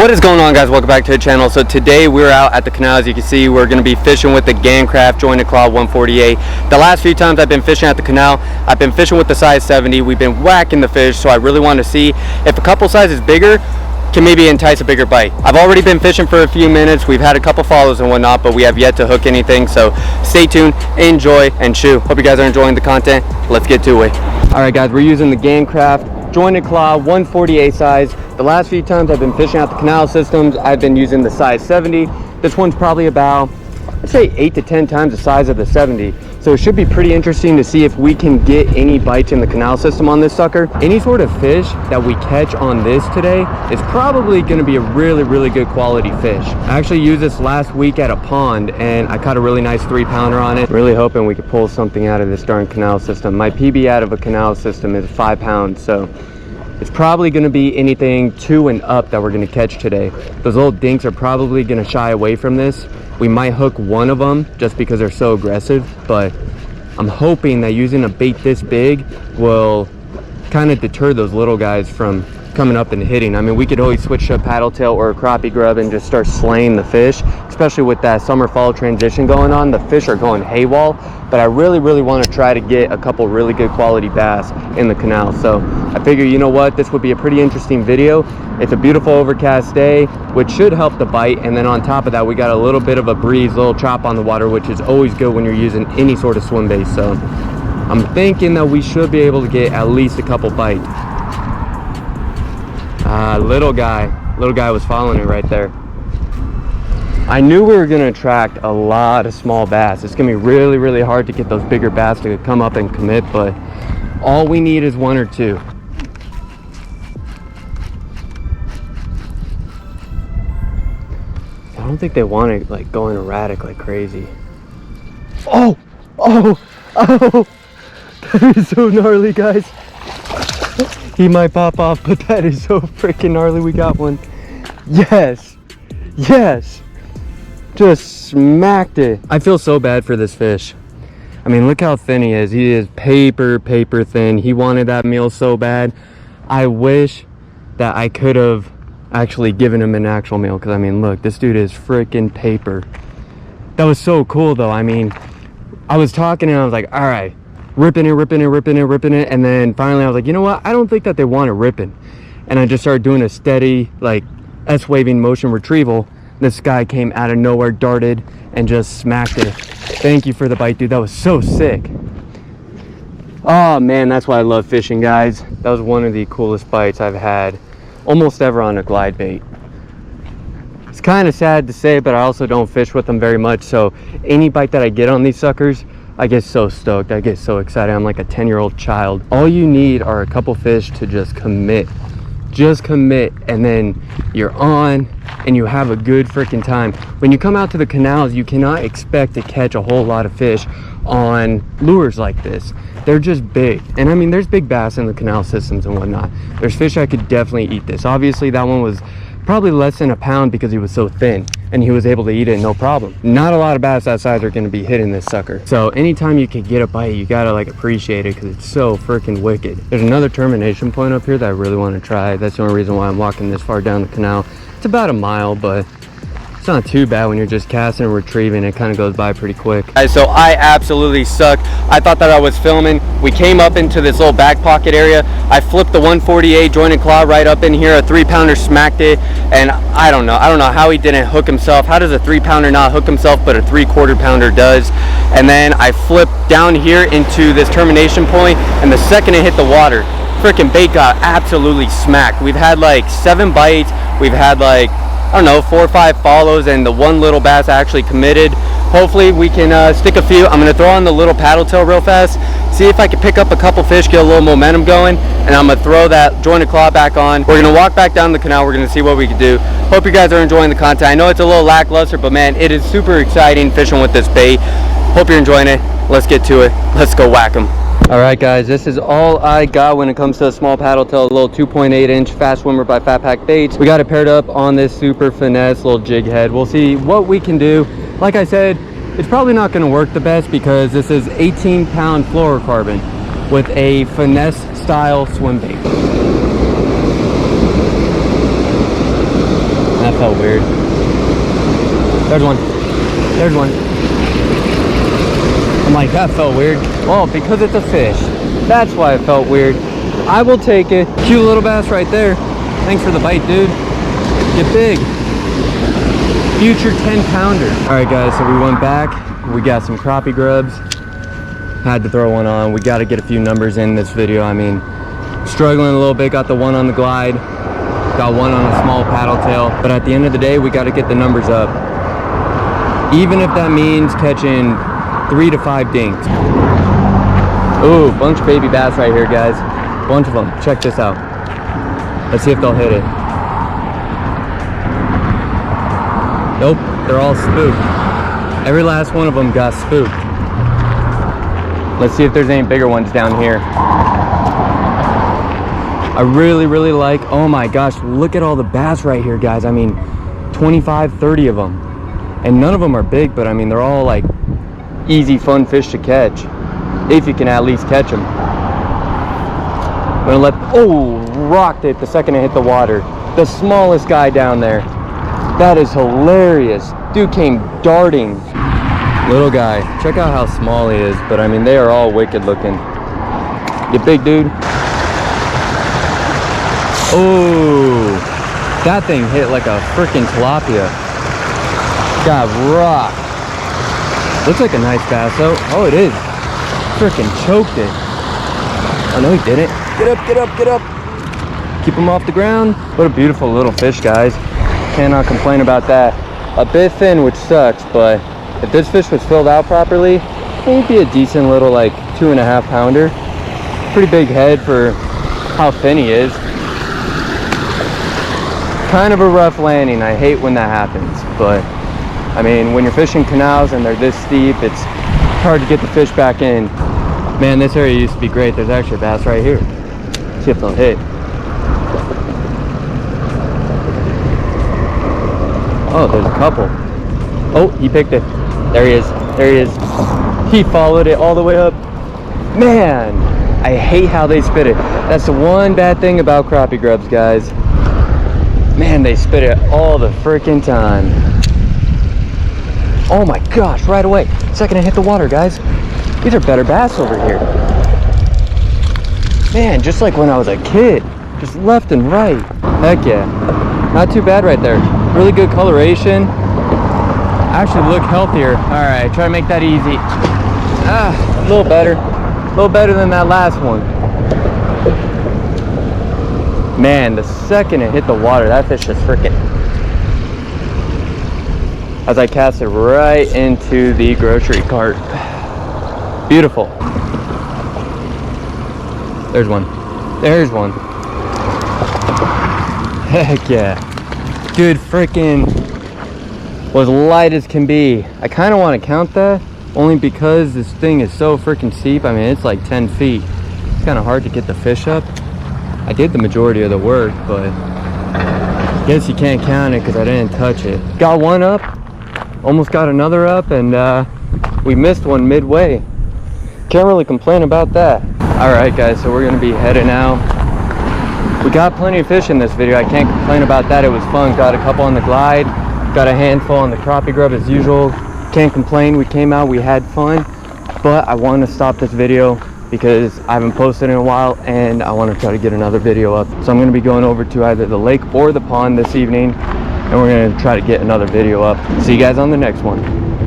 What is going on, guys? Welcome back to the channel. So today we're out at the canal. As you can see, we're going to be fishing with the Gancraft jointed claw 148. The last few times I've been fishing at the canal, I've been fishing with the size 70. We've been whacking the fish, so I really want to see if a couple sizes bigger can maybe entice a bigger bite. I've already been fishing for a few minutes. We've had a couple follows and whatnot, but we have yet to hook anything. So stay tuned, enjoy, and chew. Hope you guys are enjoying the content. Let's get to it. All right, guys, we're using the Gancraft jointed claw 148 size. The last few times I've been fishing out the canal systems, I've been using the size 70. This one's probably about, I'd say 8 to 10 times the size of the 70. So it should be pretty interesting to see if we can get any bites in the canal system on this sucker. Any sort of fish that we catch on this today is probably going to be a really good quality fish. I actually used this last week at a pond and I caught a really nice 3-pounder on it. Really hoping we could pull something out of this darn canal system. My PB out of a canal system is 5 pounds, so it's probably going to be anything 2 and up that we're going to catch today. Those little dinks are probably going to shy away from this. We might hook one of them just because they're so aggressive, but I'm hoping that using a bait this big will kind of deter those little guys from coming up and hitting. I mean, we could always switch to a paddle tail or a crappie grub and just start slaying the fish, especially with that summer fall transition going on. The fish are going haywall, but I really want to try to get a couple really good quality bass in the canal. So I figure, you know what, this would be a pretty interesting video. It's a beautiful overcast day, which should help the bite, and then on top of that we got a little bit of a breeze, a little chop on the water, which is always good when you're using any sort of swim bait. So I'm thinking that we should be able to get at least a couple bites. Little guy was following it right there. I knew we were going to attract a lot of small bass. It's going to be really hard to get those bigger bass to come up and commit, but all we need is 1 or 2. I don't think they want it like going erratic like crazy. Oh, that is so gnarly, guys. He might pop off, but that is so freaking gnarly. We got one. Yes, just smacked it. I feel so bad for this fish. I mean, look how thin he is. He is paper thin. He wanted that meal so bad. I wish that I could have actually given him an actual meal, because I mean, look, this dude is freaking paper. That was so cool though. I mean, I was talking and I was like, all right, ripping it, and then finally I was like, you know what, I don't think that they want it ripping, and I just started doing a steady like S-waving motion retrieval. This guy came out of nowhere, darted, and just smacked it. Thank you for the bite, dude. That was so sick. Oh man, that's why I love fishing, guys. That was one of the coolest bites I've had almost ever on a glide bait. It's kind of sad to say, but I also don't fish with them very much, so any bite that I get on these suckers, I get so stoked. I get so excited. I'm like a 10-year-old child. All you need are a couple fish to just commit, and then you're on and you have a good freaking time. When you come out to the canals, you cannot expect to catch a whole lot of fish on lures like this. They're just big, and I mean, there's big bass in the canal systems and whatnot. There's fish I could definitely eat this. Obviously that one was probably less than a pound because he was so thin, and he was able to eat it no problem. Not a lot of bass that size are going to be hitting this sucker. So anytime you can get a bite, you gotta like appreciate it, because it's so freaking wicked. There's another termination point up here that I really want to try. That's the only reason why I'm walking this far down the canal. It's about a mile, but it's not too bad when you're just casting and retrieving. It kind of goes by pretty quick. So I absolutely sucked. I thought that I was filming. We came up into this little back pocket area. I flipped the 148 jointed claw right up in here. A 3-pounder smacked it, and I don't know how he didn't hook himself. How does a 3-pounder not hook himself, but a 3/4 pounder does? And then I flipped down here into this termination point, and the second it hit the water, freaking bait got absolutely smacked. We've had like 7 bites. We've had like, I don't know, 4 or 5 follows, and the one little bass actually committed. Hopefully we can stick a few. I'm going to throw on the little paddle tail real fast, see if I can pick up a couple fish, get a little momentum going, and I'm going to throw that jointed claw back on. We're going to walk back down the canal. We're going to see what we can do. Hope you guys are enjoying the content. I know it's a little lackluster, but man, it is super exciting fishing with this bait. Hope you're enjoying it. Let's get to it. Let's go whack them. All right, guys, this is all I got when it comes to a small paddle tail, a little 2.8-inch fast swimmer by Fat Pack Baits. We got it paired up on this super finesse little jig head. We'll see what we can do. Like I said, it's probably not going to work the best because this is 18-pound fluorocarbon with a finesse style swim bait. felt weird. There's one. There's one. I'm like, that felt weird. Well, because it's a fish. That's why it felt weird. I will take it. Cute little bass right there. Thanks for the bite, dude. Get big. Future 10-pounder. All right, guys, so we went back. We got some crappie grubs. Had to throw one on. We got to get a few numbers in this video. I mean, struggling a little bit. Got the one on the glide. Got one on a small paddle tail. But at the end of the day, we got to get the numbers up. Even if that means catching 3 to 5 dinks. Ooh, bunch of baby bass right here, guys. Bunch of them. Check this out. Let's see if they'll hit it. Nope, they're all spooked. Every last one of them got spooked. Let's see if there's any bigger ones down here. I really like, oh my gosh, look at all the bass right here, guys. I mean, 25, 30 of them. And none of them are big, but I mean, they're all like easy, fun fish to catch. If you can at least catch them. I'm gonna let, oh, rocked it the second it hit the water. The smallest guy down there. That is hilarious. Dude came darting. Little guy. Check out how small he is. But I mean, they are all wicked looking. Get big, dude. Oh, that thing hit like a freaking tilapia. Got rocked. Looks like a nice bass though. Oh, it is. Freaking choked it. Oh no, he didn't. Get up, get up, get up. Keep him off the ground. What a beautiful little fish, guys. Cannot complain about that. A bit thin, which sucks, but if this fish was filled out properly, it would be a decent little like 2.5 pounder. Pretty big head for how thin he is. Kind of a rough landing. I hate when that happens, but I mean, when you're fishing canals and they're this steep, it's hard to get the fish back in. Man, this area used to be great. There's actually a bass right here. See if they'll hit. Oh, there's a couple. Oh, he picked it. There he is. There he is. He followed it all the way up. Man, I hate how they spit it. That's the one bad thing about crappie grubs, guys. Man, they spit it all the freaking time. Oh my gosh, right away. Second it hit the water, guys. These are better bass over here. Man, just like when I was a kid. Just left and right. Heck yeah. Not too bad right there. Really good coloration. Actually look healthier. All right, try to make that easy. Ah, a little better. A little better than that last one. Man, the second it hit the water, that fish just freaking... As I cast it right into the grocery cart. Beautiful. There's one. There's one. Heck yeah. Dude, freaking was light as can be. I kind of want to count that only because this thing is so freaking steep. I mean, it's like 10 feet. It's kind of hard to get the fish up. I did the majority of the work, but I guess you can't count it because I didn't touch it. Got one up, almost got another up, and we missed one midway. Can't really complain about that. All right, guys, so we're gonna be heading out. We got plenty of fish in this video. I can't complain about that. It was fun. Got a couple on the glide, got a handful on the crappie grub as usual. Can't complain. We came out, we had fun, but I want to stop this video because I haven't posted in a while and I want to try to get another video up. So I'm going to be going over to either the lake or the pond this evening and we're going to try to get another video up. See you guys on the next one.